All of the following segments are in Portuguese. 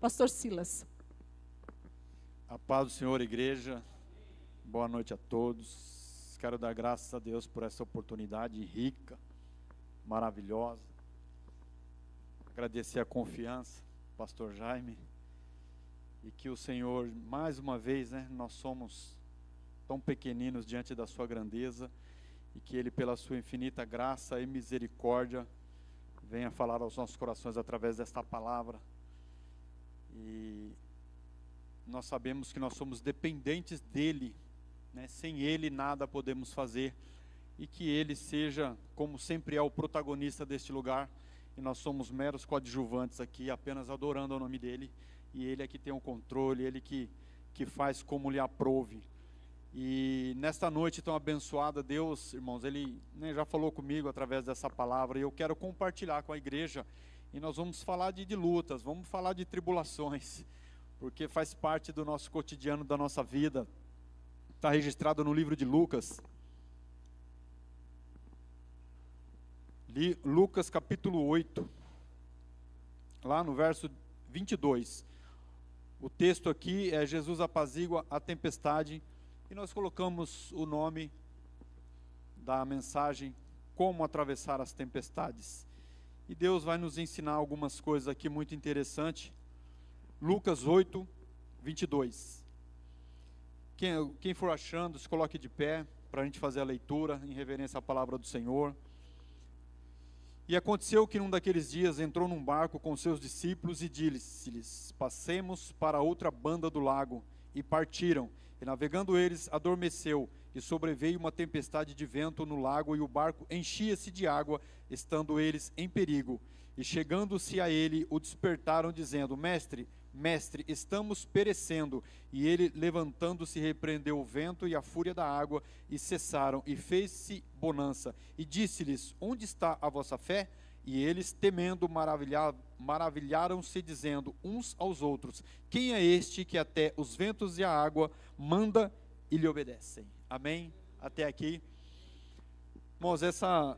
Pastor Silas. A paz do Senhor, igreja. Boa noite a todos. Quero dar graças a Deus por essa oportunidade rica, maravilhosa. Agradecer a confiança, pastor Jaime. E que o Senhor, mais uma vez, nós somos tão pequeninos diante da sua grandeza. E que Ele, pela sua infinita graça e misericórdia, venha falar aos nossos corações através desta palavra. E nós sabemos que nós somos dependentes dEle, sem Ele nada podemos fazer, e que Ele seja, como sempre é, o protagonista deste lugar, e nós somos meros coadjuvantes aqui, apenas adorando o nome dEle, e Ele é que tem o controle, Ele que faz como lhe aprouve. E nesta noite tão abençoada, Deus, irmãos, Ele já falou comigo através dessa palavra, e eu quero compartilhar com a igreja, e nós vamos falar de lutas, vamos falar de tribulações, porque faz parte do nosso cotidiano, da nossa vida. Está registrado no livro de Lucas. Lucas capítulo 8, lá no verso 22. O texto aqui é: Jesus apazigua a tempestade, e nós colocamos o nome da mensagem, Como Atravessar as Tempestades. E Deus vai nos ensinar algumas coisas aqui muito interessantes. Lucas 8, 22. Quem for achando, se coloque de pé, para a gente fazer a leitura, em reverência à palavra do Senhor. E aconteceu que num daqueles dias entrou num barco com seus discípulos e disse-lhes: passemos para outra banda do lago. E partiram, e navegando eles, adormeceu, e sobreveio uma tempestade de vento no lago, e o barco enchia-se de água, estando eles em perigo. E chegando-se a ele, o despertaram, dizendo: Mestre, estamos perecendo. E ele, levantando-se, repreendeu o vento e a fúria da água, e cessaram, e fez-se bonança. E disse-lhes: Onde está a vossa fé? E eles, temendo, maravilharam-se, dizendo uns aos outros: Quem é este que até os ventos e a água manda e lhe obedecem? Amém? Até aqui. Irmãos, essa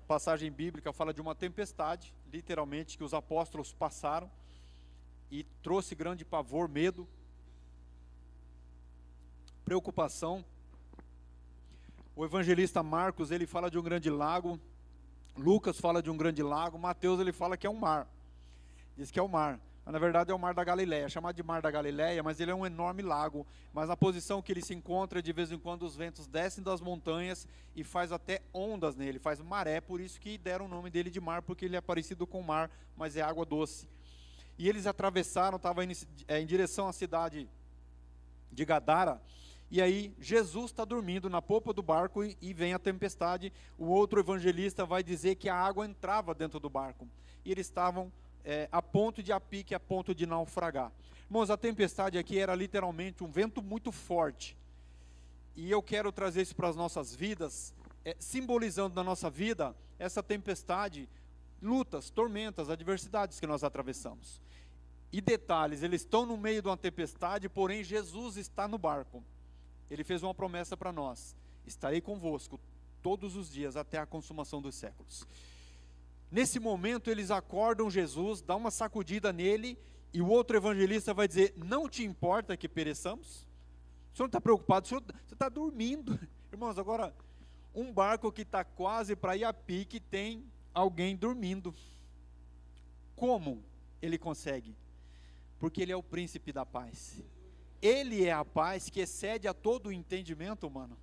passagem bíblica fala de uma tempestade, literalmente, que os apóstolos passaram, e trouxe grande pavor, medo, preocupação. O evangelista Marcos, ele fala de um grande lago. Lucas fala de um grande lago. Mateus, ele fala que é um mar. Diz que é o mar. Mas, na verdade, é o mar da Galileia. É chamado de mar da Galileia, mas ele é um enorme lago. Mas na posição que ele se encontra, de vez em quando os ventos descem das montanhas e faz até ondas nele, faz maré. Por isso que deram o nome dele de mar, porque ele é parecido com o mar, mas é água doce. E eles atravessaram, estavam em direção à cidade de Gadara. E aí Jesus está dormindo na popa do barco, e vem a tempestade. O outro evangelista vai dizer que a água entrava dentro do barco, e eles estavam a ponto de a pique, a ponto de naufragar. Irmãos, a tempestade aqui era literalmente um vento muito forte, e eu quero trazer isso para as nossas vidas, simbolizando na nossa vida essa tempestade, lutas, tormentas, adversidades que nós atravessamos. E detalhes, eles estão no meio de uma tempestade, porém Jesus está no barco. Ele fez uma promessa para nós: estarei convosco todos os dias até a consumação dos séculos. Nesse momento eles acordam Jesus, dá uma sacudida nele, e o outro evangelista vai dizer: não te importa que pereçamos? O senhor não está preocupado? Você está dormindo. Irmãos, agora, um barco que está quase para ir a pique, tem alguém dormindo. Como ele consegue? Porque ele é o príncipe da paz. Ele é a paz que excede a todo o entendimento humano.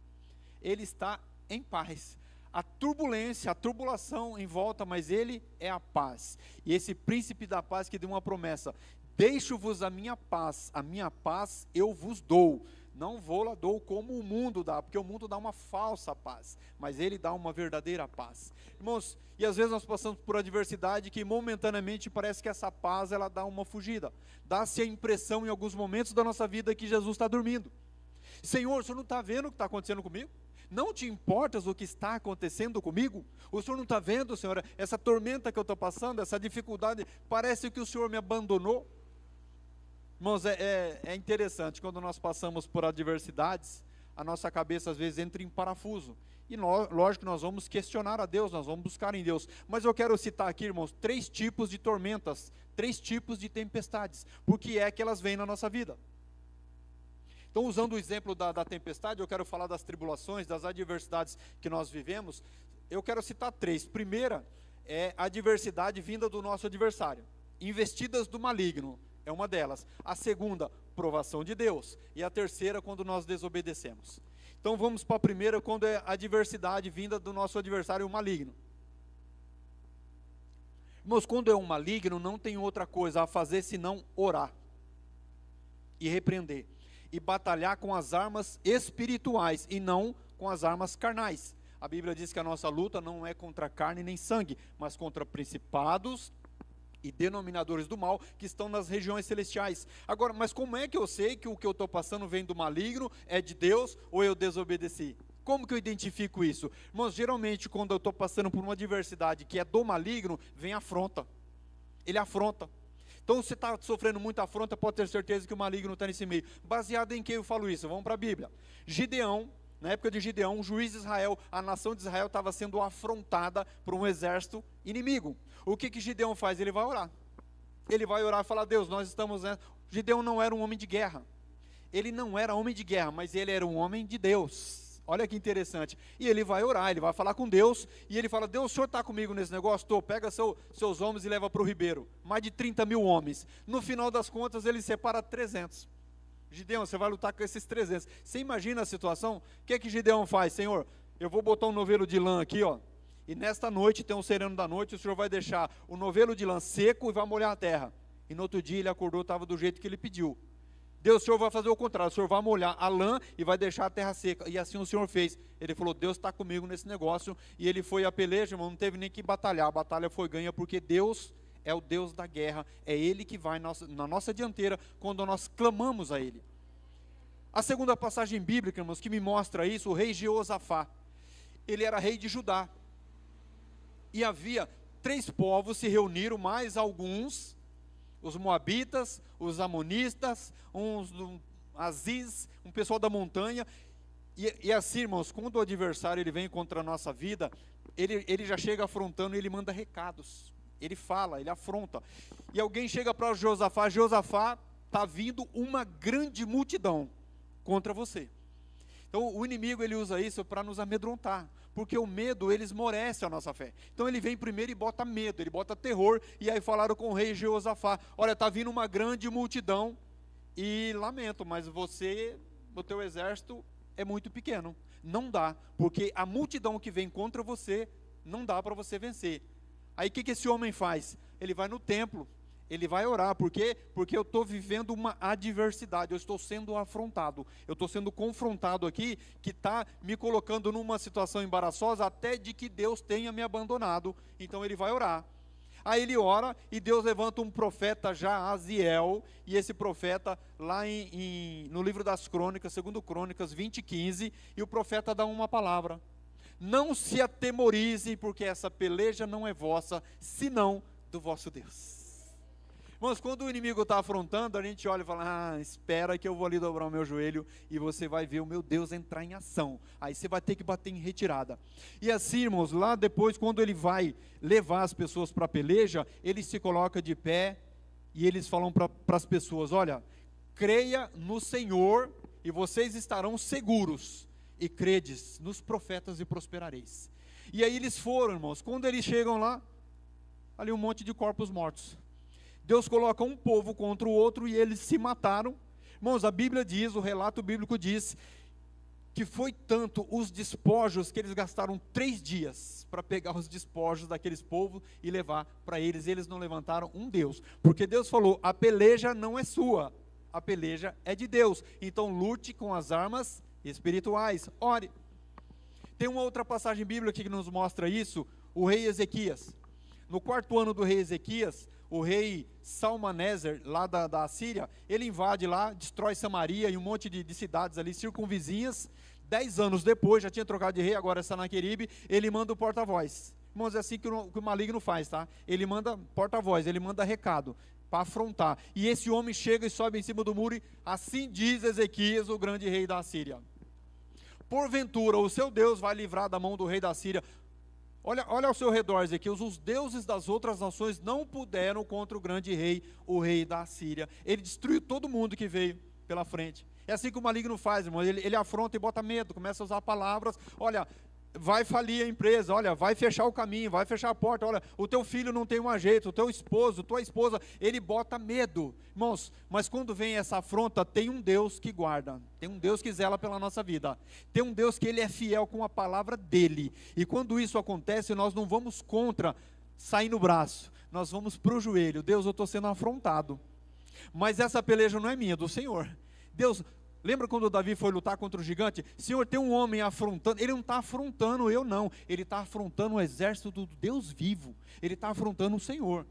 Ele está em paz. A turbulência, a tribulação em volta, mas ele é a paz. E esse príncipe da paz que deu uma promessa: deixo-vos a minha paz eu vos dou. Não vou lá dou como o mundo dá, porque o mundo dá uma falsa paz, mas ele dá uma verdadeira paz. Irmãos, e às vezes nós passamos por adversidade que momentaneamente parece que essa paz ela dá uma fugida. Dá-se a impressão em alguns momentos da nossa vida que Jesus está dormindo. Senhor, o senhor não está vendo o que está acontecendo comigo? Não te importas o que está acontecendo comigo? O senhor não está vendo, Senhor, essa tormenta que eu estou passando, essa dificuldade, parece que o Senhor me abandonou? Irmãos, é interessante, quando nós passamos por adversidades, a nossa cabeça às vezes entra em parafuso. E lógico que nós vamos questionar a Deus, nós vamos buscar em Deus. Mas eu quero citar aqui, irmãos, 3 tipos de tormentas, 3 tipos de tempestades. Por que é que elas vêm na nossa vida? Então, usando o exemplo da tempestade, eu quero falar das tribulações, das adversidades que nós vivemos. Eu quero citar 3. Primeira é a adversidade vinda do nosso adversário. Investidas do maligno é uma delas. A segunda, provação de Deus. E a terceira, quando nós desobedecemos. Então vamos para a primeira, quando é a adversidade vinda do nosso adversário, o maligno. Irmãos, quando é um maligno, não tem outra coisa a fazer senão orar e repreender. E batalhar com as armas espirituais e não com as armas carnais. A Bíblia diz que a nossa luta não é contra carne nem sangue, mas contra principados e denominadores do mal que estão nas regiões celestiais. Agora, mas como é que eu sei que o que eu estou passando vem do maligno, é de Deus, ou eu desobedeci? Como que eu identifico isso? Irmãos, geralmente quando eu estou passando por uma adversidade que é do maligno, vem afronta. Ele afronta. Então, se você está sofrendo muita afronta, pode ter certeza que o maligno está nesse meio. Baseado em que eu falo isso? Vamos para a Bíblia. Gideão, na época de Gideão, um juiz de Israel, a nação de Israel estava sendo afrontada por um exército inimigo. O que Gideão faz? Ele vai orar. Ele vai orar e falar: Deus, nós estamos... Gideão não era um homem de guerra. Ele não era homem de guerra, mas ele era um homem de Deus. Olha que interessante. E ele vai orar, ele vai falar com Deus, e ele fala: Deus, o senhor está comigo nesse negócio? Estou. Pega seus homens e leva para o ribeiro. Mais de 30 mil homens. No final das contas, ele separa 300. Gideão, você vai lutar com esses 300. Você imagina a situação? O que Gideão faz? Senhor, eu vou botar um novelo de lã aqui, ó. E nesta noite, tem um sereno da noite, o senhor vai deixar o novelo de lã seco e vai molhar a terra. E no outro dia ele acordou, estava do jeito que ele pediu. Deus, o senhor vai fazer o contrário, o senhor vai molhar a lã e vai deixar a terra seca. E assim o senhor fez. Ele falou: Deus está comigo nesse negócio. E ele foi a peleja, irmão, não teve nem que batalhar. A batalha foi ganha porque Deus é o Deus da guerra. É Ele que vai na nossa dianteira quando nós clamamos a Ele. A segunda passagem bíblica, irmãos, que me mostra isso, o rei Jeosafá. Ele era rei de Judá. E havia 3 povos se reuniram, mais alguns, os moabitas, os amonistas, Aziz, um pessoal da montanha. E assim, irmãos, quando o adversário ele vem contra a nossa vida, ele já chega afrontando e ele manda recados. Ele fala, ele afronta. E alguém chega para Jeosafá: Jeosafá, está vindo uma grande multidão contra você. Então o inimigo ele usa isso para nos amedrontar, porque o medo ele esmorece a nossa fé. Então ele vem primeiro e bota medo, ele bota terror. E aí falaram com o rei Jeosafá: olha, está vindo uma grande multidão, e lamento, mas o teu exército é muito pequeno, não dá, porque a multidão que vem contra você, não dá para você vencer. Aí o que esse homem faz? Ele vai no templo, ele vai orar. Por quê? Porque eu estou vivendo uma adversidade, eu estou sendo afrontado, eu estou sendo confrontado aqui, que está me colocando numa situação embaraçosa, até de que Deus tenha me abandonado. Então ele vai orar. Aí ele ora, e Deus levanta um profeta, Jaaziel, e esse profeta, lá no livro das Crônicas, 2 Crônicas 20:15, e o profeta dá uma palavra: não se atemorize, porque essa peleja não é vossa, senão do vosso Deus. Irmãos, quando o inimigo está afrontando, a gente olha e fala: espera que eu vou ali dobrar o meu joelho, e você vai ver o meu Deus entrar em ação. Aí você vai ter que bater em retirada. E assim, irmãos, lá depois, quando ele vai levar as pessoas para a peleja, ele se coloca de pé, e eles falam para as pessoas: olha, creia no Senhor, e vocês estarão seguros, e credes nos profetas e prosperareis. E aí eles foram, irmãos. Quando eles chegam lá, ali um monte de corpos mortos. Deus coloca um povo contra o outro e eles se mataram. Irmãos, a Bíblia diz, o relato bíblico diz, que foi tanto os despojos que eles gastaram 3 dias para pegar os despojos daqueles povos e levar para eles. Eles não levantaram um Deus, porque Deus falou: a peleja não é sua, a peleja é de Deus. Então lute com as armas espirituais, ore. Tem uma outra passagem bíblica que nos mostra isso, o rei Ezequias. No 4º ano do rei Ezequias, o rei Salmaneser, lá da Síria, ele invade lá, destrói Samaria e um monte de cidades ali circunvizinhas. 10 anos depois, já tinha trocado de rei, agora é Sanaqueribe, ele manda o porta-voz. Irmãos, é assim que o maligno faz, tá? Ele manda porta-voz, ele manda recado para afrontar. E esse homem chega e sobe em cima do muro e: assim diz Ezequias, o grande rei da Síria. porventura o seu Deus vai livrar da mão do rei da Síria. Olha ao seu redor, Ezequias, os deuses das outras nações não puderam contra o grande rei, o rei da Síria. Ele destruiu todo mundo que veio pela frente. É assim que o maligno faz, irmão. Ele afronta e bota medo, começa a usar palavras. Olha, vai falir a empresa, olha, vai fechar o caminho, vai fechar a porta, olha, o teu filho não tem um jeito, o teu esposo, tua esposa, ele bota medo. Irmãos, mas quando vem essa afronta, tem um Deus que guarda, tem um Deus que zela pela nossa vida, tem um Deus que ele é fiel com a palavra dele, e quando isso acontece, nós não vamos contra, sair no braço, nós vamos para o joelho. Deus, eu estou sendo afrontado, mas essa peleja não é minha, é do Senhor. Deus, lembra quando Davi foi lutar contra o gigante? Senhor, tem um homem afrontando, ele não está afrontando eu não, ele está afrontando o exército do Deus vivo, ele está afrontando o Senhor,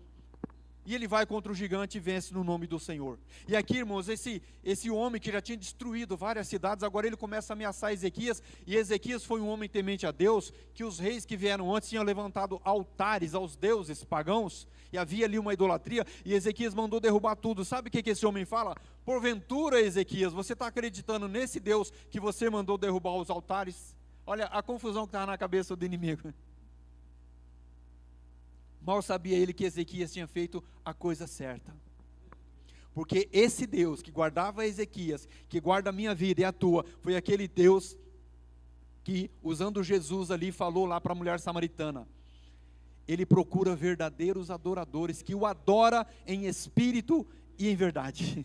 e ele vai contra o gigante e vence no nome do Senhor. E aqui, irmãos, esse homem que já tinha destruído várias cidades, agora ele começa a ameaçar Ezequias, e Ezequias foi um homem temente a Deus, que os reis que vieram antes tinham levantado altares aos deuses pagãos, e havia ali uma idolatria, e Ezequias mandou derrubar tudo. Sabe o que esse homem fala? Porventura, Ezequias, você está acreditando nesse Deus que você mandou derrubar os altares? Olha a confusão que estava na cabeça do inimigo. Mal sabia ele que Ezequias tinha feito a coisa certa, porque esse Deus que guardava Ezequias, que guarda a minha vida e a tua, foi aquele Deus que, usando Jesus ali, falou lá para a mulher samaritana. Ele procura verdadeiros adoradores, que o adora em espírito e em verdade.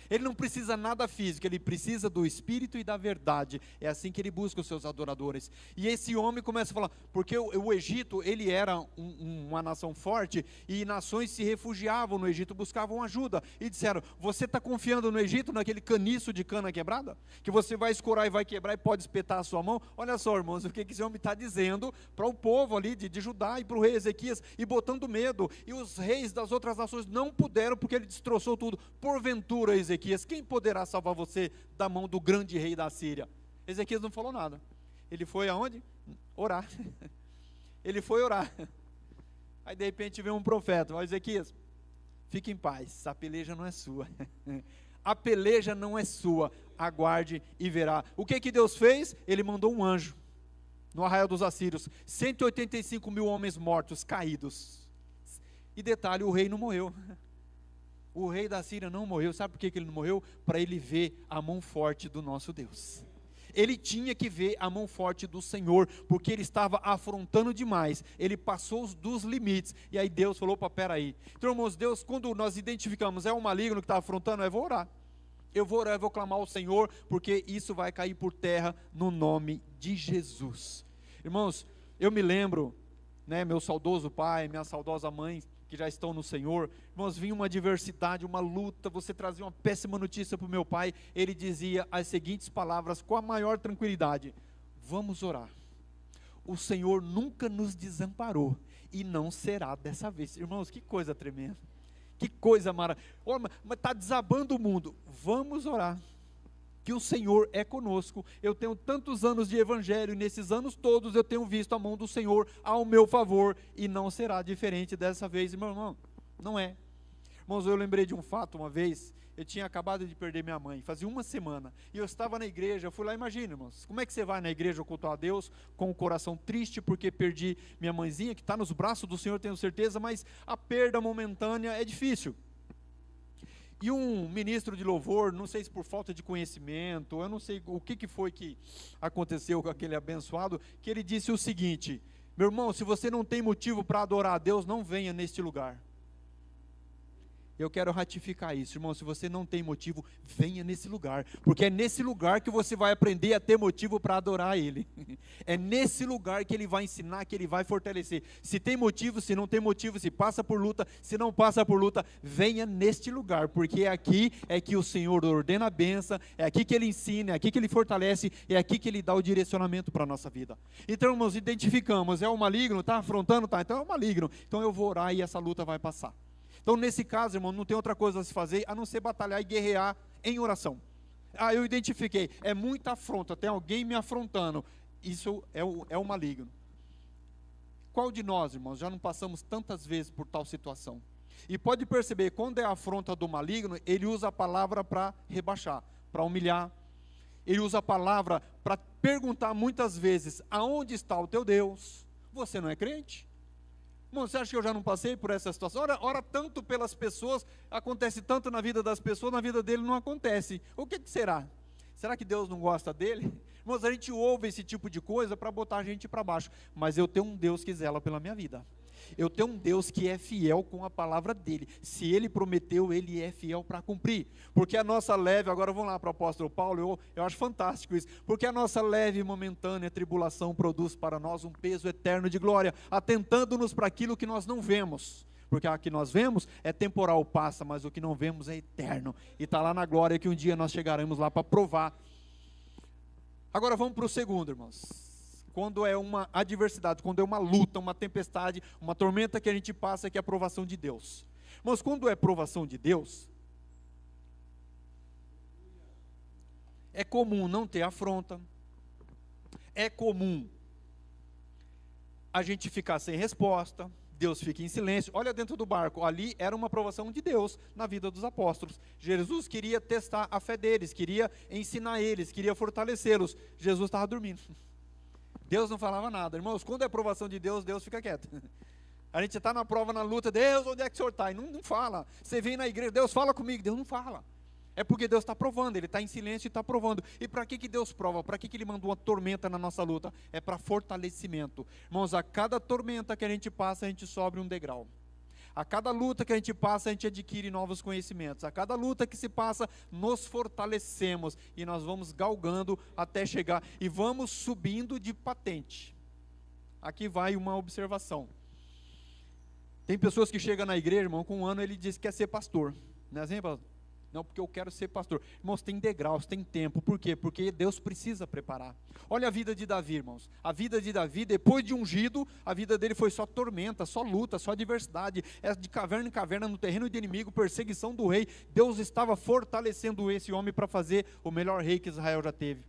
Ele não precisa nada físico, ele precisa do espírito e da verdade. É assim que ele busca os seus adoradores. E esse homem começa a falar, porque o Egito, ele era uma nação forte, e nações se refugiavam no Egito, buscavam ajuda, e disseram, você está confiando no Egito, naquele caniço de cana quebrada? Que você vai escorar e vai quebrar e pode espetar a sua mão? Olha só, irmãos, o que esse homem está dizendo para o povo ali de Judá e para o rei Ezequias, e botando medo, e os reis das outras nações não puderam, porque ele destroçou tudo. Porventura, Ezequias, quem poderá salvar você da mão do grande rei da Síria? Ezequias não falou nada. Ele foi aonde? Orar. Ele foi orar. Aí de repente vem um profeta, ó, Ezequias, fique em paz, a peleja não é sua. A peleja não é sua, aguarde e verá. O que Deus fez? Ele mandou um anjo no arraial dos assírios, 185 mil homens mortos, caídos. E detalhe, o rei não morreu. O rei da Síria não morreu. Sabe por que ele não morreu? Para ele ver a mão forte do nosso Deus. Ele tinha que ver a mão forte do Senhor, porque ele estava afrontando demais, ele passou dos limites, e aí Deus falou, peraí. Então, irmãos, Deus, quando nós identificamos, é um maligno que está afrontando, eu vou orar, eu vou clamar ao Senhor, porque isso vai cair por terra, no nome de Jesus. Irmãos, eu me lembro, né, meu saudoso pai, minha saudosa mãe, que já estão no Senhor, irmãos, vinha uma adversidade, uma luta, você trazia uma péssima notícia para o meu pai, ele dizia as seguintes palavras com a maior tranquilidade, vamos orar, o Senhor nunca nos desamparou, e não será dessa vez. Irmãos, que coisa tremenda, que coisa maravilhosa, mas está desabando o mundo, vamos orar, que o Senhor é conosco. Eu tenho tantos anos de evangelho, e nesses anos todos eu tenho visto a mão do Senhor ao meu favor, e não será diferente dessa vez, meu irmão, não é. Irmãos, eu lembrei de um fato uma vez, eu tinha acabado de perder minha mãe, fazia uma semana, e eu estava na igreja, eu fui lá, imagina, irmãos, como é que você vai na igreja cultuar a Deus, com o coração triste, porque perdi minha mãezinha, que está nos braços do Senhor, tenho certeza, mas a perda momentânea é difícil. E um ministro de louvor, não sei se por falta de conhecimento, eu não sei o que foi que aconteceu com aquele abençoado, que ele disse o seguinte, meu irmão, se você não tem motivo para adorar a Deus, não venha neste lugar. Eu quero ratificar isso, irmão, se você não tem motivo, venha nesse lugar, porque é nesse lugar que você vai aprender a ter motivo para adorar Ele, é nesse lugar que Ele vai ensinar, que Ele vai fortalecer. Se tem motivo, se não tem motivo, se passa por luta, se não passa por luta, venha neste lugar, porque aqui é que o Senhor ordena a bênção, é aqui que Ele ensina, é aqui que Ele fortalece, é aqui que Ele dá o direcionamento para a nossa vida. Então, irmãos, identificamos, é o maligno, está afrontando, tá, então é o maligno, então eu vou orar e essa luta vai passar. Então, nesse caso, irmão, não tem outra coisa a se fazer, a não ser batalhar e guerrear em oração. Eu identifiquei, é muita afronta, tem alguém me afrontando, isso é o maligno. Qual de nós, irmãos, já não passamos tantas vezes por tal situação? E pode perceber, quando é a afronta do maligno, ele usa a palavra para rebaixar, para humilhar. ele usa a palavra para perguntar muitas vezes, aonde está o teu Deus? Você não é crente? Irmão, você acha que eu já não passei por essa situação? Ora tanto pelas pessoas, acontece tanto na vida das pessoas, na vida dele não acontece. O que será? Será que Deus não gosta dele? Irmãos, a gente ouve esse tipo de coisa para botar a gente para baixo, mas eu tenho um Deus que zela pela minha vida. Eu tenho um Deus que é fiel com a palavra dele. Se ele prometeu, ele é fiel para cumprir. Porque a nossa leve, agora vamos lá para o apóstolo Paulo, eu acho fantástico isso. Porque a nossa leve e momentânea tribulação produz para nós um peso eterno de glória, atentando-nos para aquilo que nós não vemos. Porque a que nós vemos é temporal, passa, mas o que não vemos é eterno. E está lá na glória que um dia nós chegaremos lá para provar. Agora vamos para o segundo, irmãos. Quando é uma adversidade, quando é uma luta, uma tempestade, uma tormenta que a gente passa, que é a provação de Deus. Mas quando é provação de Deus, é comum não ter afronta, é comum a gente ficar sem resposta, Deus fica em silêncio. Olha dentro do barco, ali era uma provação de Deus na vida dos apóstolos. Jesus queria testar a fé deles, queria ensinar eles, queria fortalecê-los. Jesus estava dormindo. Deus não falava nada. Irmãos, quando é provação de Deus, Deus fica quieto. A gente está na prova, na luta, Deus, onde é que o senhor está? E não fala. Você vem na igreja, Deus fala comigo, Deus não fala. É porque Deus está provando, Ele está em silêncio e está provando. E para que Deus prova? Para que Ele mandou uma tormenta na nossa luta? É para fortalecimento. Irmãos, a cada tormenta que a gente passa, a gente sobe um degrau. A cada luta que a gente passa, a gente adquire novos conhecimentos. A cada luta que se passa, nos fortalecemos. E nós vamos galgando até chegar. E vamos subindo de patente. Aqui vai uma observação. Tem pessoas que chegam na igreja, irmão, com um ano ele diz que quer ser pastor. Não é assim, pastor? Não, porque eu quero ser pastor. Irmãos, tem degraus, tem tempo. Por quê? Porque Deus precisa preparar. Olha a vida de Davi, irmãos. A vida de Davi, depois de ungido, a vida dele foi só tormenta, só luta, só adversidade. É de caverna em caverna, no terreno do inimigo, perseguição do rei. Deus estava fortalecendo esse homem para fazer o melhor rei que Israel já teve.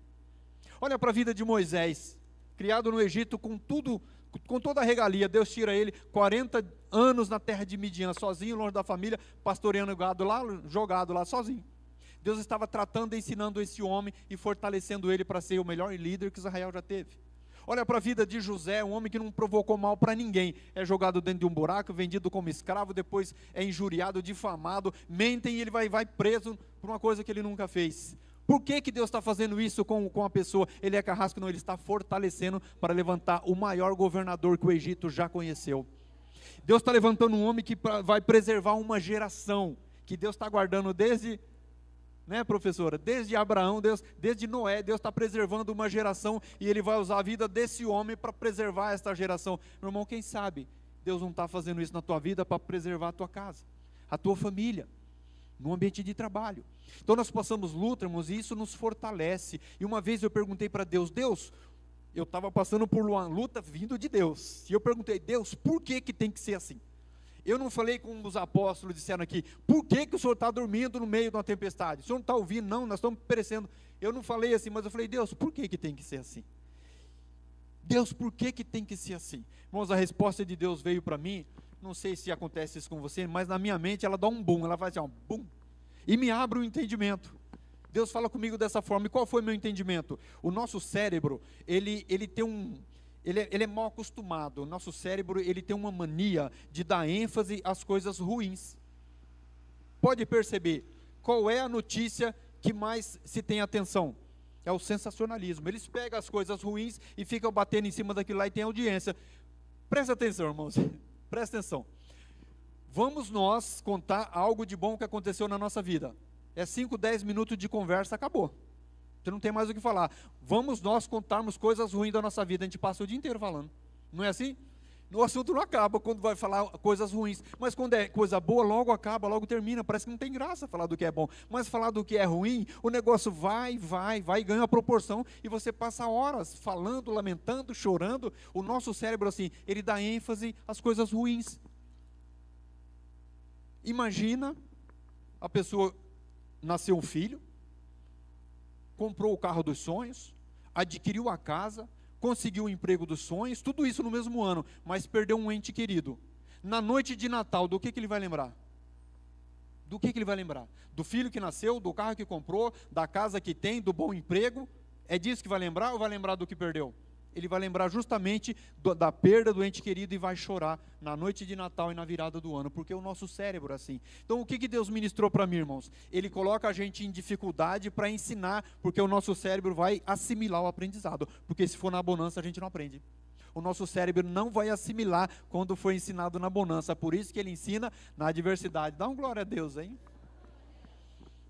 Olha para a vida de Moisés. Criado no Egito com tudo, com toda a regalia, Deus tira ele 40 anos na terra de Midian, sozinho, longe da família, pastoreando gado lá, jogado lá, sozinho. Deus estava tratando e ensinando esse homem e fortalecendo ele para ser o melhor líder que Israel já teve. Olha para a vida de José, um homem que não provocou mal para ninguém, é jogado dentro de um buraco, vendido como escravo, depois é injuriado, difamado, mentem e ele vai preso por uma coisa que ele nunca fez. Por que Deus está fazendo isso com a pessoa? Ele é carrasco? Não, ele está fortalecendo para levantar o maior governador que o Egito já conheceu. Deus está levantando um homem que vai preservar uma geração, que Deus está guardando desde, né, professora? Desde Abraão, desde Noé, Deus está preservando uma geração, e Ele vai usar a vida desse homem para preservar esta geração. Meu irmão, quem sabe Deus não está fazendo isso na tua vida para preservar a tua casa, a tua família, no ambiente de trabalho. Então nós passamos luta, irmãos, e isso nos fortalece. E uma vez eu perguntei para Deus, eu estava passando por uma luta vindo de Deus, e eu perguntei, Deus, por que tem que ser assim? Eu não falei como os apóstolos disseram aqui, por que o Senhor está dormindo no meio de uma tempestade? O Senhor não está ouvindo? Não, nós estamos perecendo. Eu não falei assim, mas eu falei, Deus, por que tem que ser assim? Deus, por que tem que ser assim? Irmãos, a resposta de Deus veio para mim, não sei se acontece isso com você, mas na minha mente ela dá um boom, ela faz assim, um boom, e me abre o entendimento. Deus fala comigo dessa forma. E qual foi o meu entendimento? O nosso cérebro, ele é mal acostumado. O nosso cérebro, ele tem uma mania de dar ênfase às coisas ruins. Pode perceber, qual é a notícia que mais se tem atenção? É o sensacionalismo. Eles pegam as coisas ruins e ficam batendo em cima daquilo lá e tem audiência. Presta atenção, irmãos, presta atenção. Vamos nós contar algo de bom que aconteceu na nossa vida. É 5, 10 minutos de conversa, acabou. Você não tem mais o que falar. Vamos nós contarmos coisas ruins da nossa vida, a gente passa o dia inteiro falando. Não é assim? O assunto não acaba quando vai falar coisas ruins. Mas quando é coisa boa, logo acaba, logo termina. Parece que não tem graça falar do que é bom. Mas falar do que é ruim, o negócio vai, ganha uma proporção. E você passa horas falando, lamentando, chorando. O nosso cérebro, assim, ele dá ênfase às coisas ruins. Imagina, a pessoa nasceu um filho, comprou o carro dos sonhos, adquiriu a casa, conseguiu o emprego dos sonhos, tudo isso no mesmo ano, mas perdeu um ente querido. Na noite de Natal, do que ele vai lembrar? Do que ele vai lembrar? Do filho que nasceu, do carro que comprou, da casa que tem, do bom emprego? É disso que vai lembrar ou vai lembrar do que perdeu? Ele vai lembrar justamente da perda do ente querido e vai chorar na noite de Natal e na virada do ano, porque o nosso cérebro é assim. Então o que Deus ministrou para mim, irmãos? Ele coloca a gente em dificuldade para ensinar, porque o nosso cérebro vai assimilar o aprendizado, porque se for na bonança a gente não aprende. O nosso cérebro não vai assimilar quando foi ensinado na bonança, por isso que ele ensina na adversidade. Dá um glória a Deus, hein?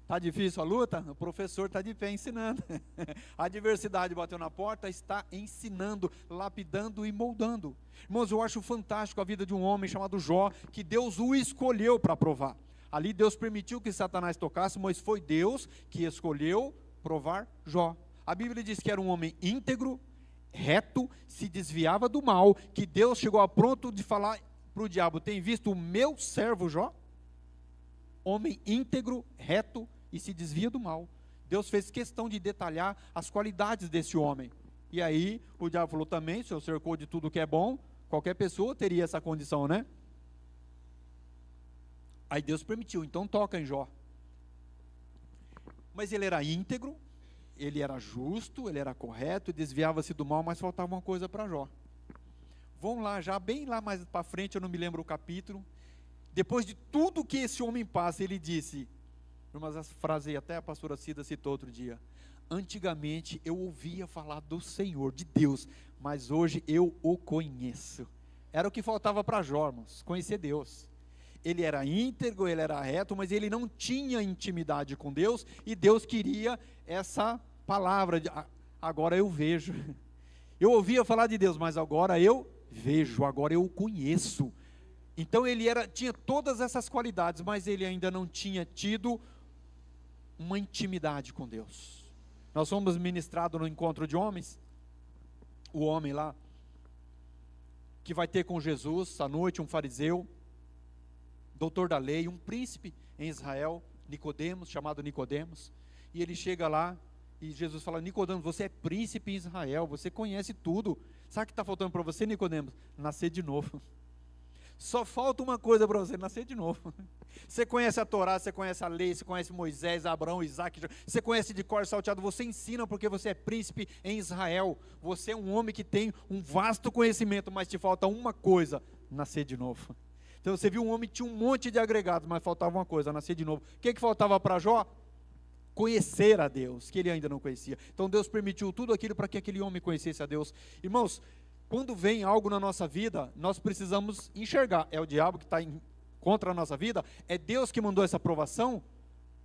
Está difícil a luta? O professor está de pé ensinando. A adversidade bateu na porta, está ensinando, lapidando e moldando. Irmãos, eu acho fantástico a vida de um homem chamado Jó, que Deus o escolheu para provar. Ali Deus permitiu que Satanás tocasse, mas foi Deus que escolheu provar Jó. A Bíblia diz que era um homem íntegro, reto, se desviava do mal, que Deus chegou a ponto de falar para o diabo: tem visto o meu servo Jó? Homem íntegro, reto e se desvia do mal. Deus fez questão de detalhar as qualidades desse homem. E aí o diabo falou também: o Senhor cercou de tudo que é bom, qualquer pessoa teria essa condição, né? Aí Deus permitiu, então toca em Jó. Mas ele era íntegro, ele era justo, ele era correto, desviava-se do mal, mas faltava uma coisa para Jó. Vão lá, já bem lá mais para frente, eu não me lembro o capítulo. Depois de tudo que esse homem passa, ele disse, mas essa frase aí até a pastora Cida citou outro dia: antigamente eu ouvia falar do Senhor, de Deus, mas hoje eu o conheço. Era o que faltava para Jó, irmãos, conhecer Deus. Ele era íntegro, ele era reto, mas ele não tinha intimidade com Deus, e Deus queria essa palavra, agora eu vejo. Eu ouvia falar de Deus, mas agora eu vejo, agora eu o conheço. Então ele tinha todas essas qualidades, mas ele ainda não tinha tido uma intimidade com Deus. Nós fomos ministrados no encontro de homens, o homem lá, que vai ter com Jesus à noite, um fariseu, doutor da lei, um príncipe em Israel, Nicodemos, chamado Nicodemos, e ele chega lá, e Jesus fala: Nicodemos, você é príncipe em Israel, você conhece tudo, sabe o que está faltando para você, Nicodemos? Nascer de novo. Só falta uma coisa para você: nascer de novo. Você conhece a Torá, você conhece a lei, você conhece Moisés, Abraão, Isaac, você conhece de cor salteado, você ensina porque você é príncipe em Israel. Você é um homem que tem um vasto conhecimento, mas te falta uma coisa: nascer de novo. Então você viu um homem que tinha um monte de agregados, mas faltava uma coisa: nascer de novo. O que faltava para Jó? Conhecer a Deus, que ele ainda não conhecia. Então Deus permitiu tudo aquilo para que aquele homem conhecesse a Deus. Irmãos, quando vem algo na nossa vida, nós precisamos enxergar. É o diabo que está contra a nossa vida? É Deus que mandou essa aprovação?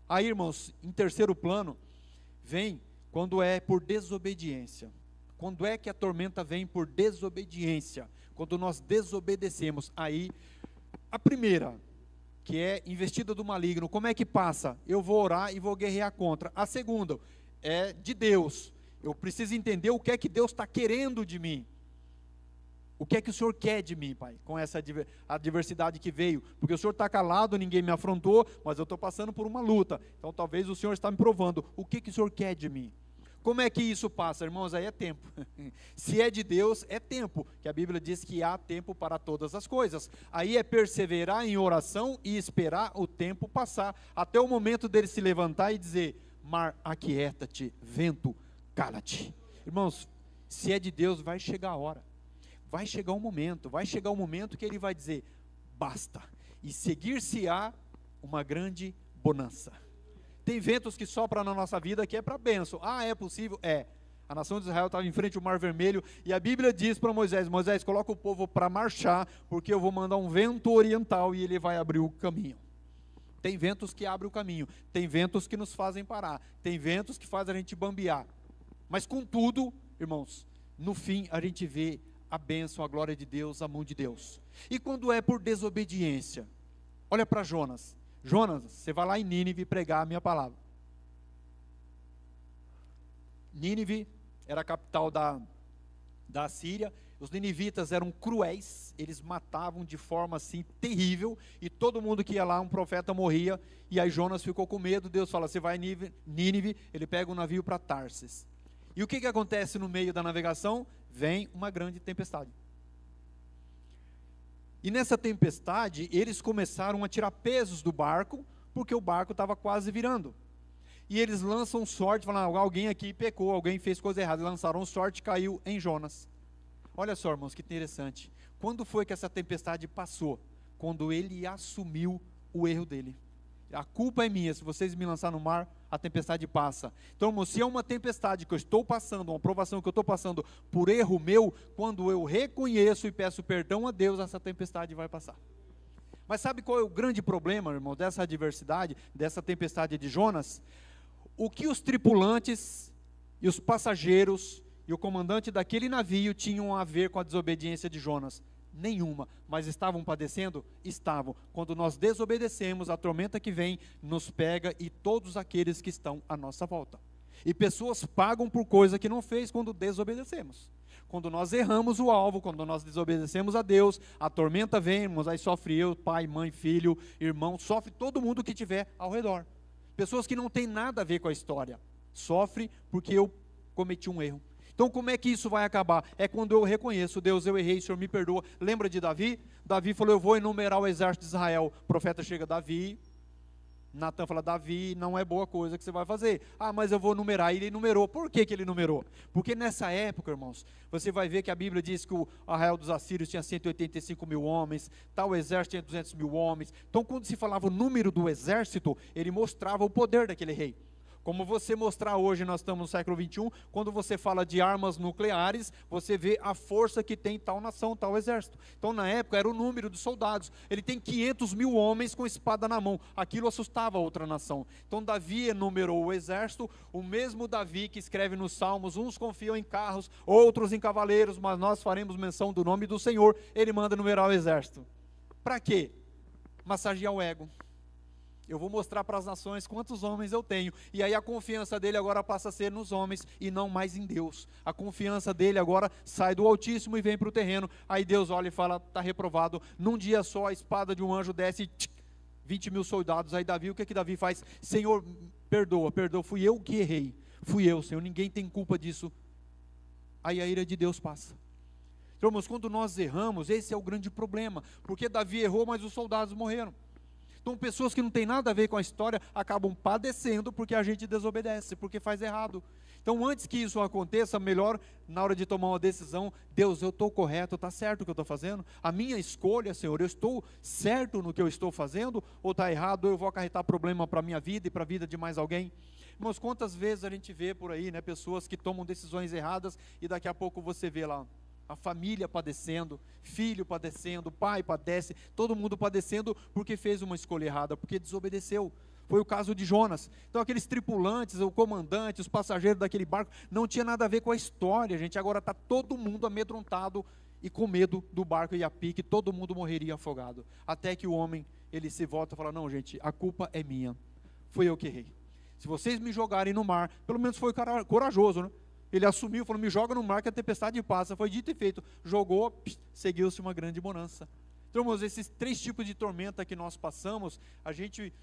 Aí, irmãos, em terceiro plano, vem quando é por desobediência. Quando é que a tormenta vem? Por desobediência. Quando nós desobedecemos. Aí, a primeira, que é investida do maligno, como é que passa? Eu vou orar e vou guerrear contra. A segunda, é de Deus. Eu preciso entender o que é que Deus está querendo de mim. O que é que o Senhor quer de mim, Pai, com essa adversidade que veio? Porque o Senhor está calado, ninguém me afrontou, mas eu estou passando por uma luta. Então talvez o Senhor está me provando. O que o Senhor quer de mim? Como é que isso passa, irmãos? Aí é tempo. Se é de Deus, é tempo, que a Bíblia diz que há tempo para todas as coisas. Aí é perseverar em oração e esperar o tempo passar, até o momento dele se levantar e dizer: mar, aquieta-te, vento, cala-te. Irmãos, se é de Deus, vai chegar a hora. Vai chegar um momento que ele vai dizer: basta, e seguir-se-á uma grande bonança. Tem ventos que sopram na nossa vida que é para bênção. Ah, é possível? É. A nação de Israel estava em frente ao Mar Vermelho, e a Bíblia diz para Moisés: Moisés, coloca o povo para marchar, porque eu vou mandar um vento oriental e ele vai abrir o caminho. Tem ventos que abrem o caminho, tem ventos que nos fazem parar, tem ventos que fazem a gente bambear. Mas contudo, irmãos, no fim a gente vê a bênção, a glória de Deus, a mão de Deus. E quando é por desobediência? Olha para Jonas. Jonas, você vai lá em Nínive pregar a minha palavra. Nínive era a capital da Síria. Os ninivitas eram cruéis, eles matavam de forma assim terrível, e todo mundo que ia lá, um profeta morria, e aí Jonas ficou com medo. Deus fala: você vai em Nínive, ele pega um navio para Tarsis. E o que acontece no meio da navegação? Vem uma grande tempestade. E nessa tempestade, eles começaram a tirar pesos do barco, porque o barco estava quase virando. E eles lançam sorte, falando, alguém aqui pecou, alguém fez coisa errada. Lançaram sorte, caiu em Jonas. Olha só, irmãos, que interessante. Quando foi que essa tempestade passou? Quando ele assumiu o erro dele. A culpa é minha, se vocês me lançarem no mar, a tempestade passa. Então, irmão, se é uma tempestade que eu estou passando, uma provação que eu estou passando por erro meu, quando eu reconheço e peço perdão a Deus, essa tempestade vai passar. Mas sabe qual é o grande problema, irmão, dessa adversidade, dessa tempestade de Jonas? O que os tripulantes e os passageiros e o comandante daquele navio tinham a ver com a desobediência de Jonas? Nenhuma, mas estavam padecendo? Estavam. Quando nós desobedecemos, a tormenta que vem nos pega e todos aqueles que estão à nossa volta. E pessoas pagam por coisa que não fez quando desobedecemos. Quando nós erramos o alvo, quando nós desobedecemos a Deus, a tormenta vem, irmãos, aí sofre eu, pai, mãe, filho, irmão, sofre todo mundo que tiver ao redor. Pessoas que não têm nada a ver com a história, sofre porque eu cometi um erro. Então como é que isso vai acabar? É quando eu reconheço, Deus, eu errei, o Senhor me perdoa. Lembra de Davi? Davi falou, eu vou enumerar o exército de Israel. O profeta chega, Davi, Natan fala, Davi, não é boa coisa que você vai fazer. Ah, mas eu vou numerar. E ele numerou. Por que ele numerou? Porque nessa época, irmãos, você vai ver que a Bíblia diz que o arraial dos assírios tinha 185 mil homens, tal exército tinha 200 mil homens. Então quando se falava o número do exército, ele mostrava o poder daquele rei. Como você mostrar hoje, nós estamos no século 21, quando você fala de armas nucleares, você vê a força que tem tal nação, tal exército. Então na época era o número de soldados, ele tem 500 mil homens com espada na mão, aquilo assustava a outra nação. Então Davi enumerou o exército, o mesmo Davi que escreve nos Salmos, uns confiam em carros, outros em cavaleiros, mas nós faremos menção do nome do Senhor, ele manda enumerar o exército. Para quê? Massagear o ego. Eu vou mostrar para as nações quantos homens eu tenho. E aí a confiança dele agora passa a ser nos homens e não mais em Deus. A confiança dele agora sai do Altíssimo e vem para o terreno. Aí Deus olha e fala, está reprovado. Num dia só a espada de um anjo desce, 20 mil soldados. Aí Davi, o que Davi faz? Senhor, perdoa, fui eu que errei. Fui eu, Senhor, ninguém tem culpa disso. Aí a ira de Deus passa. Então, irmãos, quando nós erramos, esse é o grande problema. Porque Davi errou, mas os soldados morreram. Então pessoas que não têm nada a ver com a história acabam padecendo porque a gente desobedece, porque faz errado. Então antes que isso aconteça, melhor na hora de tomar uma decisão, Deus, eu estou correto, está certo o que eu estou fazendo? A minha escolha, Senhor, eu estou certo no que eu estou fazendo? Ou está errado, ou eu vou acarretar problema para a minha vida e para a vida de mais alguém? Irmãos, quantas vezes a gente vê por aí, né, pessoas que tomam decisões erradas e daqui a pouco você vê lá, a família padecendo, filho padecendo, pai padece, todo mundo padecendo porque fez uma escolha errada, porque desobedeceu. Foi o caso de Jonas. Então aqueles tripulantes, o comandante, os passageiros daquele barco, não tinha nada a ver com a história, gente. Agora está todo mundo amedrontado e com medo do barco e a pique, todo mundo morreria afogado. Até que o homem, ele se volta e fala, não gente, a culpa é minha, foi eu que errei. Se vocês me jogarem no mar, pelo menos foi corajoso, né? Ele assumiu, falou, me joga no mar que a tempestade passa. Foi dito e feito. Jogou, seguiu-se uma grande bonança. Então, irmãos, esses 3 tipos de tormenta que nós passamos, a gente,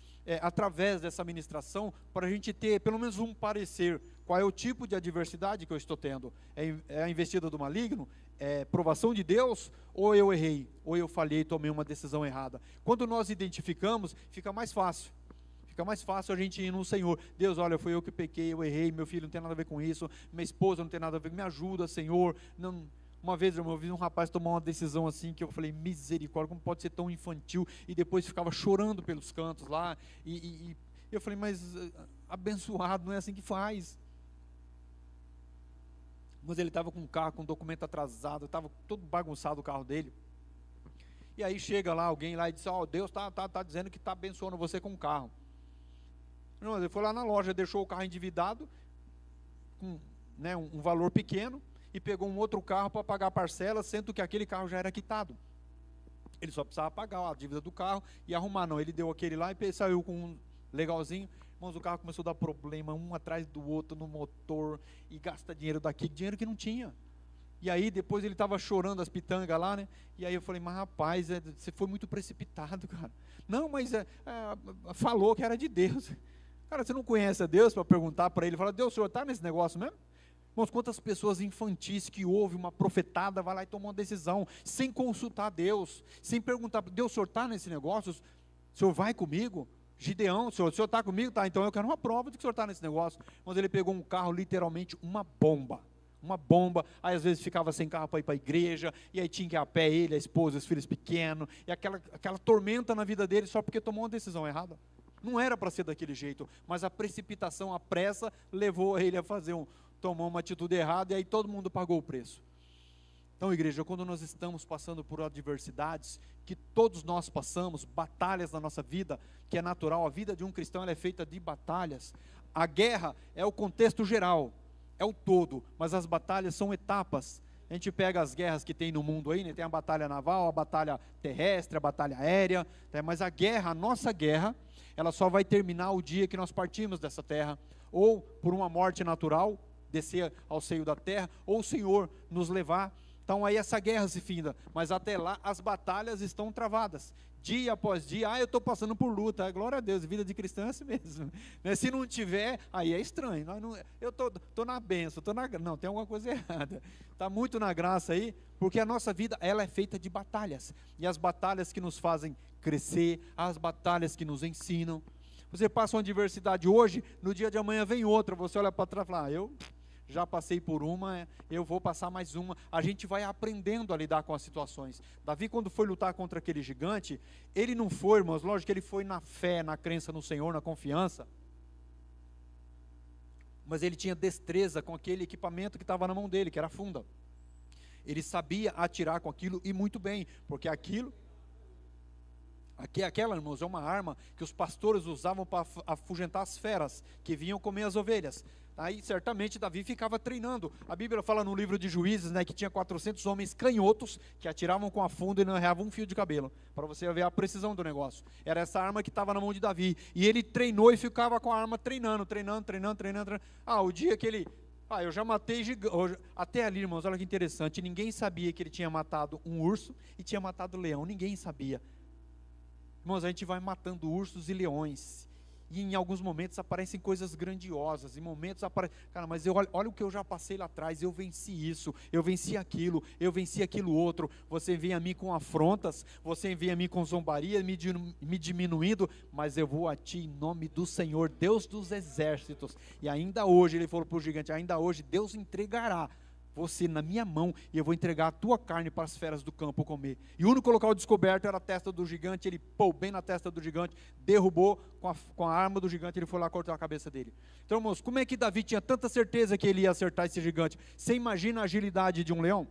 através dessa ministração, para a gente ter pelo menos um parecer, qual é o tipo de adversidade que eu estou tendo? É a investida do maligno? É provação de Deus? Ou eu errei? Ou eu falhei, tomei uma decisão errada? Quando nós identificamos, fica mais fácil. Fica mais fácil a gente ir no Senhor. Deus, olha, foi eu que pequei, eu errei, meu filho não tem nada a ver com isso, minha esposa não tem nada a ver, me ajuda, Senhor. Não. Uma vez, irmão, eu vi um rapaz tomar uma decisão assim, que eu falei, misericórdia, como pode ser tão infantil? E depois ficava chorando pelos cantos lá, e eu falei, mas abençoado, não é assim que faz. Mas ele estava com um carro, com um documento atrasado, estava todo bagunçado o carro dele. E aí chega lá alguém lá e diz, ó, Deus tá dizendo que está abençoando você com o carro. Não, ele foi lá na loja, deixou o carro endividado, com, né, um valor pequeno, e pegou um outro carro para pagar a parcela, sendo que aquele carro já era quitado. Ele só precisava pagar a dívida do carro e arrumar. Não, ele deu aquele lá e saiu com um legalzinho. Irmãos, o carro começou a dar problema, um atrás do outro no motor, e gasta dinheiro daqui, dinheiro que não tinha. E aí depois ele estava chorando as pitangas lá, né? E aí eu falei, mas rapaz, você foi muito precipitado, cara. Não, mas falou que era de Deus. Cara, você não conhece a Deus para perguntar para ele, fala, Deus, o senhor está nesse negócio mesmo? Irmãos, quantas pessoas infantis que ouvem uma profetada, vai lá e toma uma decisão, sem consultar Deus, sem perguntar, Deus, o senhor está nesse negócio? O senhor vai comigo? Gideão, o senhor está comigo? Tá, então eu quero uma prova de que o senhor está nesse negócio. Mas ele pegou um carro, literalmente uma bomba, aí às vezes ficava sem carro para ir para a igreja, e aí tinha que ir a pé ele, a esposa, os filhos pequenos, e aquela tormenta na vida dele só porque tomou uma decisão errada. Não era para ser daquele jeito, mas a precipitação, a pressa, levou ele a tomar uma atitude errada, e aí todo mundo pagou o preço. Então, igreja, quando nós estamos passando por adversidades, que todos nós passamos, batalhas na nossa vida, que é natural, a vida de um cristão ela é feita de batalhas. A guerra é o contexto geral, é o todo, mas as batalhas são etapas. A gente pega as guerras que tem no mundo aí, né? Tem a batalha naval, a batalha terrestre, a batalha aérea, né? Mas a guerra, a nossa guerra, ela só vai terminar o dia que nós partimos dessa terra, ou por uma morte natural, descer ao seio da terra, ou o Senhor nos levar. Então aí essa guerra se finda, mas até lá as batalhas estão travadas, dia após dia. Eu estou passando por luta, glória a Deus, vida de cristão é assim mesmo, né? Se não tiver, aí é estranho. Eu estou na bênção, não, tem alguma coisa errada, está muito na graça aí, porque a nossa vida ela é feita de batalhas, e as batalhas que nos fazem crescer, as batalhas que nos ensinam. Você passa uma adversidade hoje, no dia de amanhã vem outra, você olha para trás e fala, eu já passei por uma, eu vou passar mais uma. A gente vai aprendendo a lidar com as situações. Davi, quando foi lutar contra aquele gigante, ele não foi, irmãos, lógico que ele foi na fé, na crença no Senhor, na confiança, mas ele tinha destreza com aquele equipamento que estava na mão dele, que era a funda. Ele sabia atirar com aquilo, e muito bem, porque aquela, irmãos, é uma arma que os pastores usavam para afugentar as feras, que vinham comer as ovelhas. Aí certamente Davi ficava treinando. A Bíblia fala no livro de Juízes, né, que tinha 400 homens canhotos, que atiravam com a funda e não erravam um fio de cabelo, para você ver a precisão do negócio. Era essa arma que estava na mão de Davi, e ele treinou e ficava com a arma treinando. O dia que ele... eu já matei gigante. Até ali, irmãos, olha que interessante, ninguém sabia que ele tinha matado um urso e tinha matado um leão, ninguém sabia. Irmãos, a gente vai matando ursos e leões, e em alguns momentos aparecem coisas grandiosas, em momentos aparecem, cara, mas olha o que eu já passei lá atrás, eu venci isso, eu venci aquilo outro. Você vem a mim com afrontas, você vem a mim com zombaria, me diminuindo, mas eu vou a ti em nome do Senhor, Deus dos exércitos. E ainda hoje, ele falou para o gigante, ainda hoje Deus entregará você na minha mão, e eu vou entregar a tua carne para as feras do campo comer. E o único local descoberto era a testa do gigante. Ele bem na testa do gigante, derrubou com a arma do gigante, ele foi lá cortar a cabeça dele. Então, irmãos, como é que Davi tinha tanta certeza que ele ia acertar esse gigante? Você imagina a agilidade de um leão?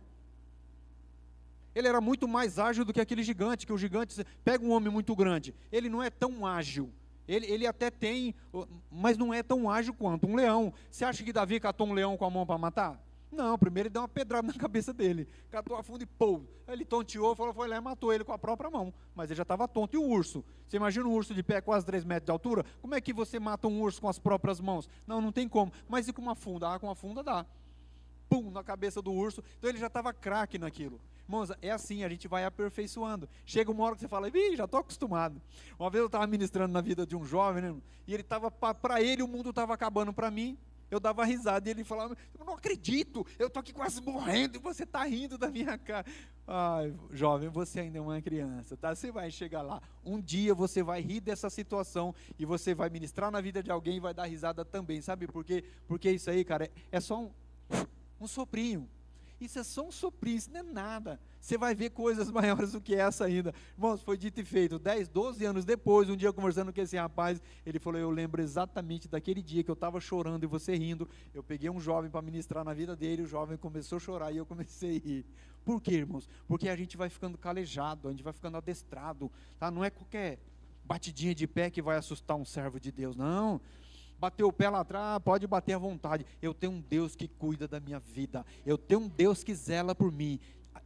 Ele era muito mais ágil do que aquele gigante, que o gigante, pega um homem muito grande, ele não é tão ágil. Ele até tem, mas não é tão ágil quanto um leão. Você acha que Davi catou um leão com a mão para matar? Não, primeiro ele deu uma pedrada na cabeça dele, catou a funda e pô, ele tonteou, foi lá e matou ele com a própria mão, mas ele já estava tonto. E o urso? Você imagina um urso de pé, quase 3 metros de altura? Como é que você mata um urso com as próprias mãos? Não tem como. Mas e com uma funda? Com a funda dá. Pum, na cabeça do urso. Então ele já estava craque naquilo. Irmãos, é assim, a gente vai aperfeiçoando. Chega uma hora que você fala, já estou acostumado. Uma vez eu estava ministrando na vida de um jovem, né, e ele estava, para ele o mundo estava acabando, para mim eu dava risada, e ele falava, eu não acredito, eu estou aqui quase morrendo, e você está rindo da minha cara. Ai, jovem, você ainda é uma criança, tá? Você vai chegar lá, um dia você vai rir dessa situação, e você vai ministrar na vida de alguém, e vai dar risada também, sabe por quê? Porque isso aí, cara, é só um soprinho. Isso é só um soprinho, isso não é nada. Você vai ver coisas maiores do que essa ainda. Irmãos, foi dito e feito. 10, 12 anos depois, um dia conversando com esse rapaz, ele falou, eu lembro exatamente daquele dia que eu estava chorando e você rindo. Eu peguei um jovem para ministrar na vida dele, o jovem começou a chorar e eu comecei a rir. Por quê, irmãos? Porque a gente vai ficando calejado, a gente vai ficando adestrado. Tá? Não é qualquer batidinha de pé que vai assustar um servo de Deus, não. Bateu o pé lá atrás, pode bater à vontade. Eu tenho um Deus que cuida da minha vida. Eu tenho um Deus que zela por mim.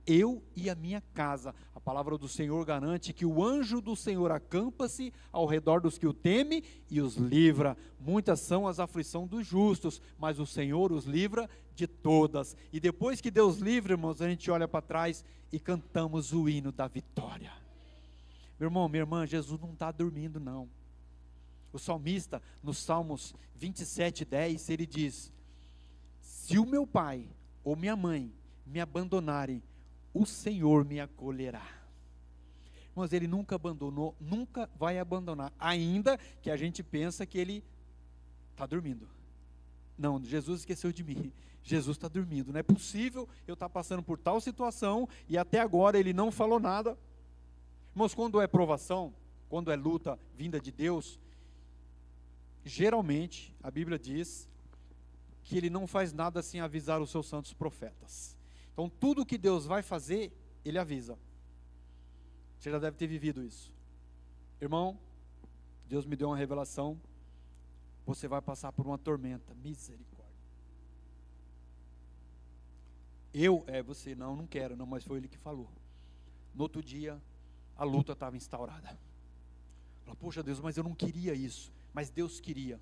Eu e a minha casa. A palavra do Senhor garante que o anjo do Senhor acampa-se ao redor dos que o temem e os livra. Muitas são as aflições dos justos, mas o Senhor os livra de todas. E depois que Deus livra, irmãos, a gente olha para trás e cantamos o hino da vitória. Meu irmão, minha irmã, Jesus não está dormindo não. O salmista, no Salmos 27:10, ele diz, se o meu pai ou minha mãe me abandonarem, o Senhor me acolherá. Mas ele nunca abandonou, nunca vai abandonar, ainda que a gente pensa que ele está dormindo. Não, Jesus esqueceu de mim. Jesus está dormindo. Não é possível eu estar passando por tal situação e até agora ele não falou nada. Irmãos, quando é provação, quando é luta vinda de Deus, geralmente a Bíblia diz que ele não faz nada sem avisar os seus santos profetas. Então tudo que Deus vai fazer, ele avisa. Você já deve ter vivido isso. Irmão, Deus me deu uma revelação. Você vai passar por uma tormenta. Misericórdia. Você, não quero, não, mas foi ele que falou. No outro dia, a luta estava instaurada. Fala, poxa Deus, mas eu não queria isso. Mas Deus queria.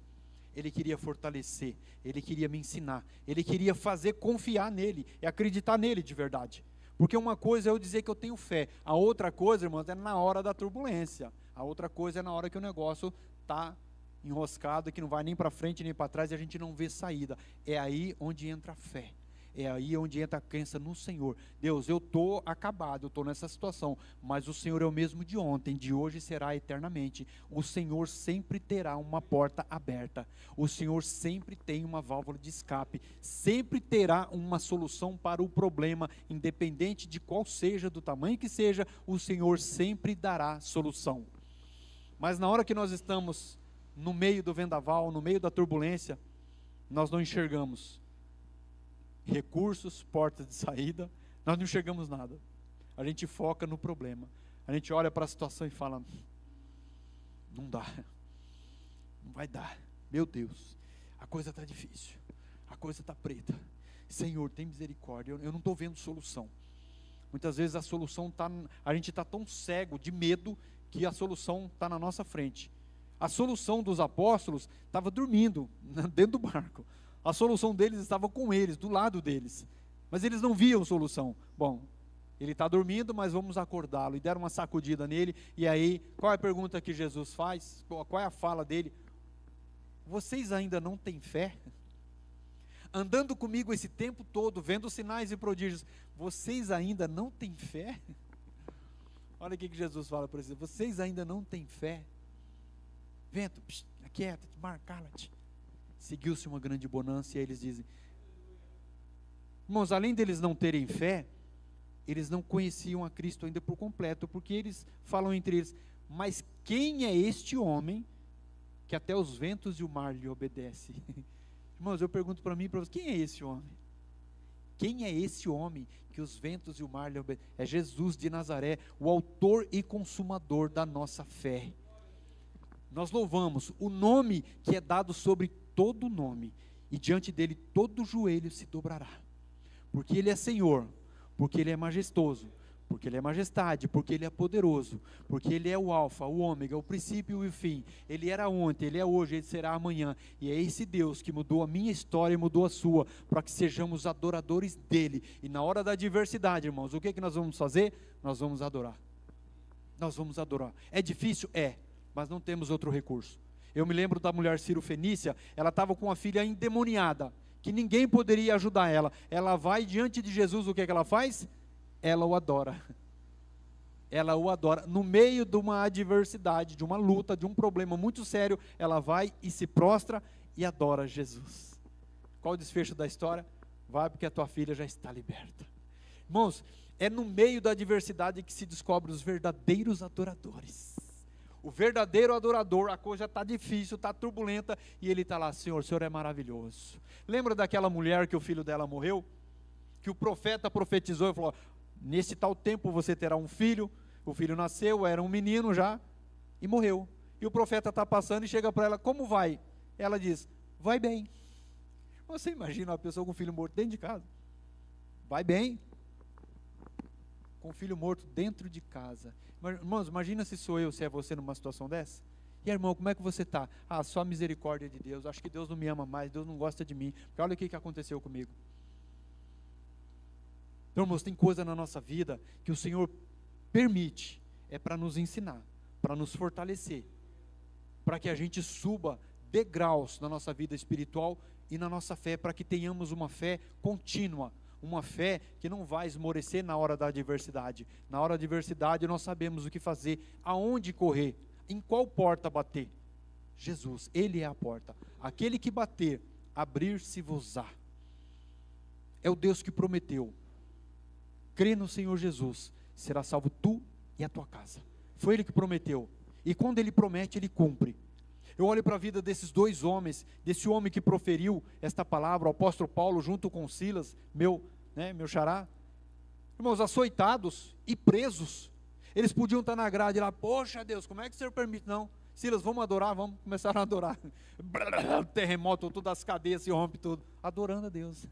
Ele queria fortalecer. Ele queria me ensinar. Ele queria fazer confiar nele. E acreditar nele de verdade. Porque uma coisa é eu dizer que eu tenho fé. A outra coisa, irmãos, é na hora da turbulência. A outra coisa é na hora que o negócio está enroscado, que não vai nem para frente nem para trás e a gente não vê saída. É aí onde entra a fé. É aí onde entra a crença no Senhor. Deus, eu estou acabado, eu estou nessa situação, mas o Senhor é o mesmo de ontem, de hoje será eternamente. O Senhor sempre terá uma porta aberta. O Senhor sempre tem uma válvula de escape. Sempre terá uma solução para o problema, independente de qual seja, do tamanho que seja, o Senhor sempre dará solução. Mas na hora que nós estamos no meio do vendaval, no meio da turbulência, nós não enxergamos recursos, portas de saída, nós não enxergamos nada. A gente foca no problema. A gente olha para a situação e fala, não dá, não vai dar, meu Deus, a coisa está difícil, a coisa está preta, Senhor, tem misericórdia, eu não estou vendo solução. Muitas vezes a solução está, a gente está tão cego de medo, que a solução está na nossa frente. A solução dos apóstolos estava dormindo dentro do barco. A solução deles estava com eles, do lado deles. Mas eles não viam solução. Bom, ele está dormindo, mas vamos acordá-lo. E deram uma sacudida nele. E aí, qual é a pergunta que Jesus faz? Qual é a fala dele? Vocês ainda não têm fé? Andando comigo esse tempo todo, vendo sinais e prodígios, vocês ainda não têm fé? Olha o que Jesus fala para eles. Vocês ainda não têm fé? Vento, aquieta-te, mar, cala-te. Seguiu-se uma grande bonança e aí eles dizem, irmãos, além deles não terem fé, eles não conheciam a Cristo ainda por completo, porque eles falam entre eles, mas quem é este homem que até os ventos e o mar lhe obedecem? Irmãos, eu pergunto para mim e para vocês, quem é esse homem? Quem é esse homem que os ventos e o mar lhe obedecem? É Jesus de Nazaré, o autor e consumador da nossa fé. Nós louvamos o nome que é dado sobre todo nome, e diante dele todo joelho se dobrará, porque ele é Senhor, porque ele é majestoso, porque ele é majestade, porque ele é poderoso, porque ele é o alfa, o ômega, o princípio e o fim. Ele era ontem, ele é hoje, ele será amanhã, e é esse Deus que mudou a minha história e mudou a sua, para que sejamos adoradores dele. E na hora da adversidade, irmãos, o que nós vamos fazer? Nós vamos adorar. Nós vamos adorar. É difícil? É, mas não temos outro recurso. Eu me lembro da mulher Cirofenícia, ela estava com uma filha endemoniada, que ninguém poderia ajudar ela. Ela vai diante de Jesus, o que ela faz? Ela o adora. Ela o adora. No meio de uma adversidade, de uma luta, de um problema muito sério, ela vai e se prostra e adora Jesus. Qual o desfecho da história? Vai porque a tua filha já está liberta. Irmãos, é no meio da adversidade que se descobre os verdadeiros adoradores. O verdadeiro adorador, a coisa está difícil, está turbulenta, e ele está lá, Senhor, o Senhor é maravilhoso. Lembra daquela mulher que o filho dela morreu? Que o profeta profetizou e falou, nesse tal tempo você terá um filho. O filho nasceu, era um menino já, e morreu. E o profeta está passando e chega para ela, como vai? Ela diz, vai bem. Você imagina uma pessoa com um filho morto dentro de casa? Vai bem. Com um filho morto dentro de casa. Irmãos, imagina se sou eu, se é você numa situação dessa. E irmão, como é que você está? Ah, só a misericórdia de Deus, acho que Deus não me ama mais, Deus não gosta de mim, porque olha o que aconteceu comigo. Então, irmãos, tem coisa na nossa vida que o Senhor permite, é para nos ensinar, para nos fortalecer, para que a gente suba degraus na nossa vida espiritual e na nossa fé, para que tenhamos uma fé contínua, uma fé que não vai esmorecer na hora da adversidade. Na hora da adversidade nós sabemos o que fazer, aonde correr, em qual porta bater. Jesus, Ele é a porta. Aquele que bater, abrir-se-vos-á. É o Deus que prometeu. Crê no Senhor Jesus, será salvo tu e a tua casa. Foi Ele que prometeu. E quando Ele promete, Ele cumpre. Eu olho para a vida desses dois homens, desse homem que proferiu esta palavra, o apóstolo Paulo, junto com Silas, meu xará. Irmãos, açoitados e presos. Eles podiam estar na grade lá, poxa Deus, como é que o Senhor permite? Não, Silas, vamos adorar, vamos começar a adorar. Terremoto, todas as cadeias se rompe tudo, adorando a Deus.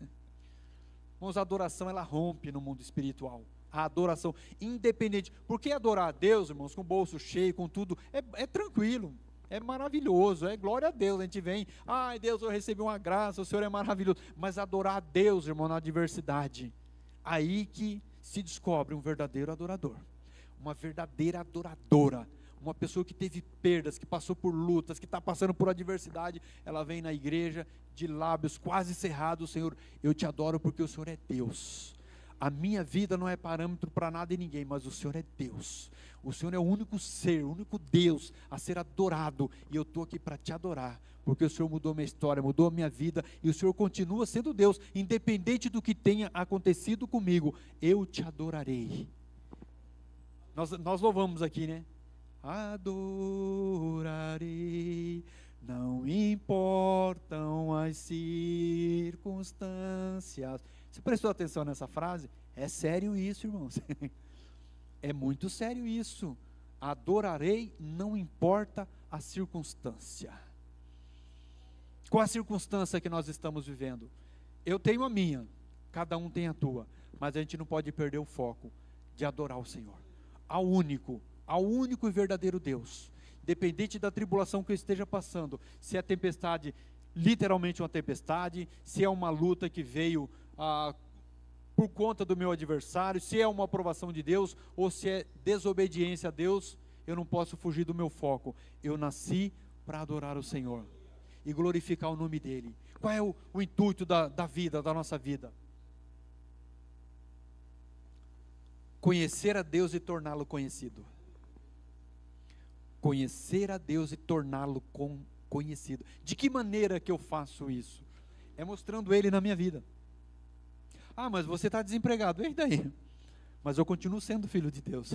Irmãos, a adoração ela rompe no mundo espiritual. A adoração, independente, porque adorar a Deus, irmãos, com o bolso cheio, com tudo, é tranquilo, é maravilhoso, é glória a Deus. A gente vem, ai Deus, eu recebi uma graça, o Senhor é maravilhoso. Mas adorar a Deus, irmão, na adversidade, aí que se descobre um verdadeiro adorador, uma verdadeira adoradora, uma pessoa que teve perdas, que passou por lutas, que está passando por adversidade. Ela vem na igreja de lábios quase cerrados, Senhor, eu te adoro porque o Senhor é Deus. A minha vida não é parâmetro para nada e ninguém, mas o Senhor é Deus. O Senhor é o único ser, o único Deus a ser adorado, e eu estou aqui para te adorar, porque o Senhor mudou minha história, mudou a minha vida, e o Senhor continua sendo Deus, independente do que tenha acontecido comigo, eu te adorarei. Nós louvamos aqui, né? Adorarei, não importam as circunstâncias. Você prestou atenção nessa frase? É sério isso, irmãos. É muito sério isso. Adorarei, não importa a circunstância. Qual a circunstância que nós estamos vivendo? Eu tenho a minha, cada um tem a tua, mas a gente não pode perder o foco de adorar o Senhor, ao único e verdadeiro Deus. Independente da tribulação que eu esteja passando, se é tempestade, literalmente uma tempestade, se é uma luta que veio por conta do meu adversário, se é uma aprovação de Deus, ou se é desobediência a Deus, eu não posso fugir do meu foco. Eu nasci para adorar o Senhor e glorificar o nome dEle. Qual é o intuito da vida, da nossa vida? Conhecer a Deus e torná-lo conhecido. Conhecer a Deus e torná-lo conhecido. De que maneira que eu faço isso? É mostrando Ele na minha vida. Ah, mas você está desempregado, e daí? Mas eu continuo sendo filho de Deus.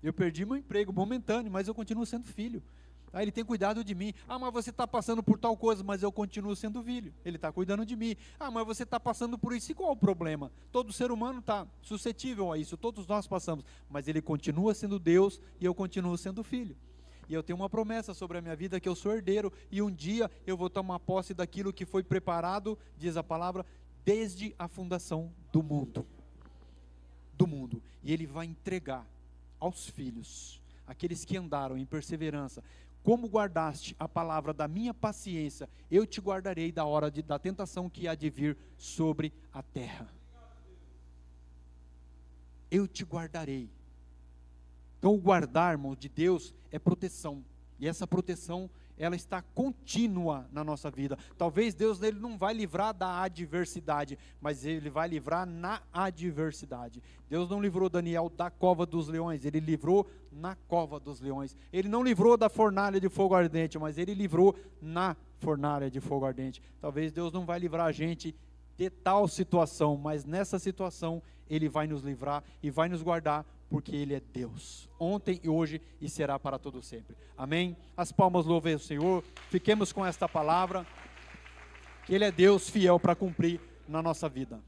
Eu perdi meu emprego momentâneo, mas eu continuo sendo filho. Ah, Ele tem cuidado de mim. Ah, mas você está passando por tal coisa, mas eu continuo sendo filho. Ele está cuidando de mim. Ah, mas você está passando por isso, e qual é o problema? Todo ser humano está suscetível a isso, todos nós passamos, mas Ele continua sendo Deus e eu continuo sendo filho. E eu tenho uma promessa sobre a minha vida, que eu sou herdeiro, e um dia eu vou tomar posse daquilo que foi preparado, diz a palavra, desde a fundação do mundo. E Ele vai entregar aos filhos, aqueles que andaram em perseverança. Como guardaste a palavra da minha paciência, eu te guardarei da hora da tentação que há de vir sobre a terra. Eu te guardarei. Então o guardar, irmão, de Deus é proteção, e essa proteção, ela está contínua na nossa vida. Talvez Deus ele não vai livrar da adversidade, mas Ele vai livrar na adversidade. Deus não livrou Daniel da cova dos leões, Ele livrou na cova dos leões. Ele não livrou da fornalha de fogo ardente, mas Ele livrou na fornalha de fogo ardente. Talvez Deus não vai livrar a gente de tal situação, mas nessa situação Ele vai nos livrar e vai nos guardar, porque Ele é Deus, ontem e hoje e será para todo sempre. Amém? As palmas louvem o Senhor, fiquemos com esta palavra, que Ele é Deus fiel para cumprir na nossa vida.